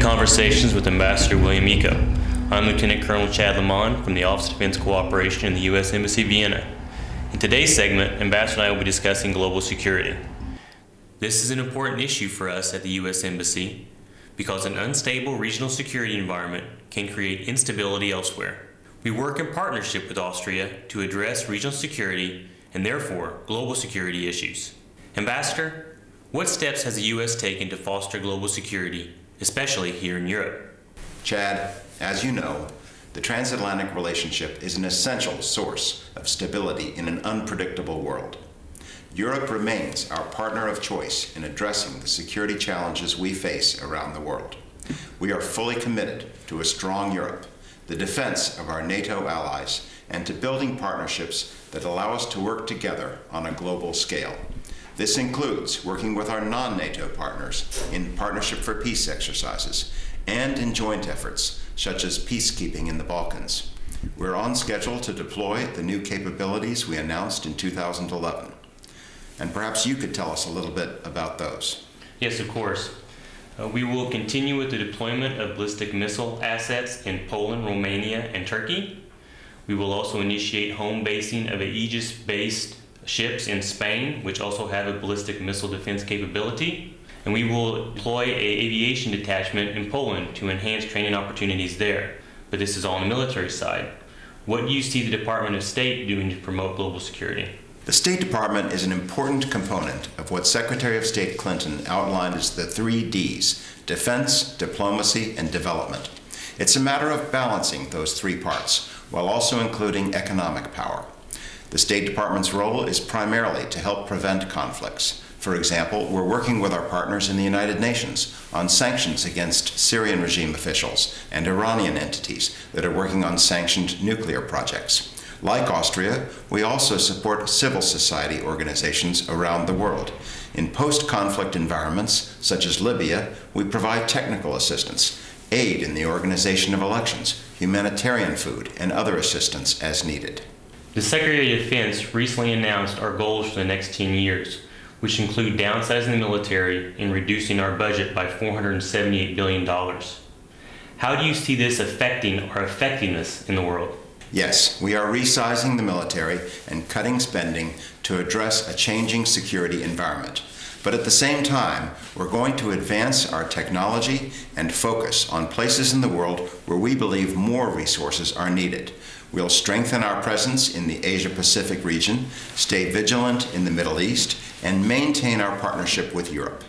Conversations with Ambassador William Eacho. I'm Lieutenant Colonel Chad Lamont from the Office of Defense Cooperation in the U.S. Embassy, Vienna. In today's segment, Ambassador and I will be discussing global security. This is an important issue for us at the U.S. Embassy because an unstable regional security environment can create instability elsewhere. We work in partnership with Austria to address regional security and therefore global security issues. Ambassador, what steps has the U.S. taken to foster global security, especially here in Europe? Chad, as you know, the transatlantic relationship is an essential source of stability in an unpredictable world. Europe remains our partner of choice in addressing the security challenges we face around the world. We are fully committed to a strong Europe, the defense of our NATO allies, and to building partnerships that allow us to work together on a global scale. This includes working with our non-NATO partners in Partnership for Peace exercises and in joint efforts such as peacekeeping in the Balkans. We're on schedule to deploy the new capabilities we announced in 2011. And perhaps you could tell us a little bit about those. Yes, of course. We will continue with the deployment of ballistic missile assets in Poland, Romania, and Turkey. We will also initiate home basing of Aegis-based ships in Spain, which also have a ballistic missile defense capability. And we will deploy an aviation detachment in Poland to enhance training opportunities there. But this is all on the military side. What do you see the Department of State doing to promote global security? The State Department is an important component of what Secretary of State Clinton outlined as the 3 Ds: defense, diplomacy, and development. It's a matter of balancing those 3 parts, while also including economic power. The State Department's role is primarily to help prevent conflicts. For example, we're working with our partners in the United Nations on sanctions against Syrian regime officials and Iranian entities that are working on sanctioned nuclear projects. Like Austria, we also support civil society organizations around the world. In post-conflict environments, such as Libya, we provide technical assistance, aid in the organization of elections, humanitarian food, and other assistance as needed. The Secretary of Defense recently announced our goals for the next 10 years, which include downsizing the military and reducing our budget by $478 billion. How do you see this affecting our effectiveness in the world? Yes, we are resizing the military and cutting spending to address a changing security environment. But at the same time, we're going to advance our technology and focus on places in the world where we believe more resources are needed. We'll strengthen our presence in the Asia-Pacific region, stay vigilant in the Middle East, and maintain our partnership with Europe.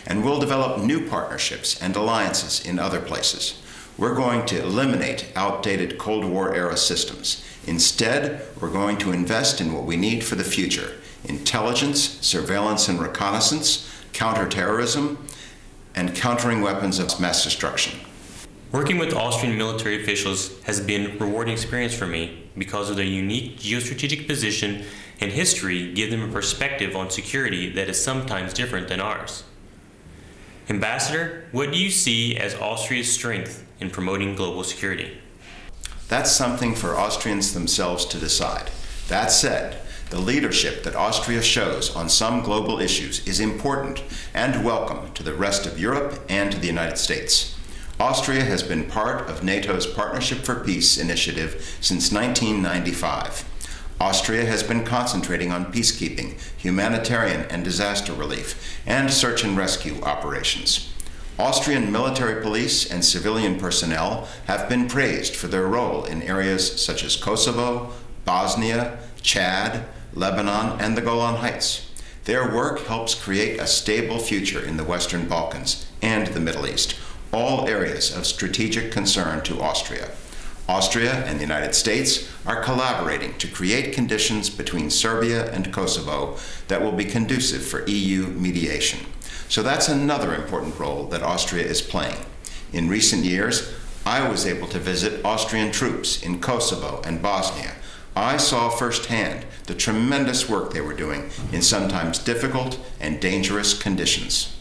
And we'll develop new partnerships and alliances in other places. We're going to eliminate outdated Cold War-era systems. Instead, we're going to invest in what we need for the future: intelligence, surveillance and reconnaissance, counterterrorism, and countering weapons of mass destruction. Working with Austrian military officials has been a rewarding experience for me because of their unique geostrategic position and history give them a perspective on security that is sometimes different than ours. Ambassador, what do you see as Austria's strength in promoting global security? That's something for Austrians themselves to decide. That said, the leadership that Austria shows on some global issues is important and welcome to the rest of Europe and to the United States. Austria has been part of NATO's Partnership for Peace initiative since 1995. Austria has been concentrating on peacekeeping, humanitarian and disaster relief, and search and rescue operations. Austrian military police and civilian personnel have been praised for their role in areas such as Kosovo, Bosnia, Chad, Lebanon, and the Golan Heights. Their work helps create a stable future in the Western Balkans and the Middle East, all areas of strategic concern to Austria. Austria and the United States are collaborating to create conditions between Serbia and Kosovo that will be conducive for EU mediation. So that's another important role that Austria is playing. In recent years, I was able to visit Austrian troops in Kosovo and Bosnia. I saw firsthand the tremendous work they were doing in sometimes difficult and dangerous conditions.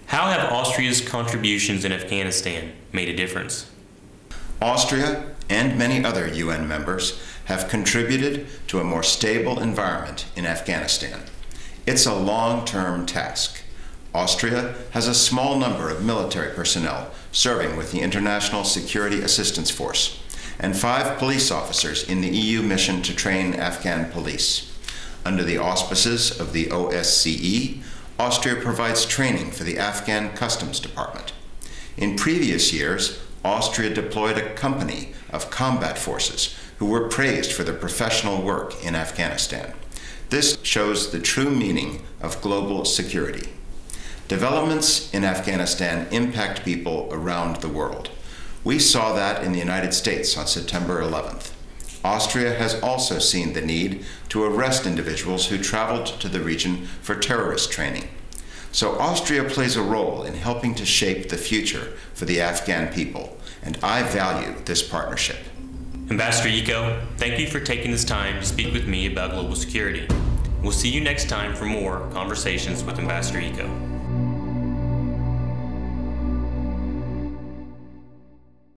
How have Austria's contributions in Afghanistan made a difference? Austria and many other UN members have contributed to a more stable environment in Afghanistan. It's a long-term task. Austria has a small number of military personnel serving with the International Security Assistance Force, and 5 police officers in the EU mission to train Afghan police. Under the auspices of the OSCE, Austria provides training for the Afghan Customs Department. In previous years, Austria deployed a company of combat forces who were praised for their professional work in Afghanistan. This shows the true meaning of global security. Developments in Afghanistan impact people around the world. We saw that in the United States on September 11th. Austria has also seen the need to arrest individuals who traveled to the region for terrorist training. So Austria plays a role in helping to shape the future for the Afghan people, and I value this partnership. Ambassador Eacho, thank you for taking this time to speak with me about global security. We'll see you next time for more conversations with Ambassador Eacho.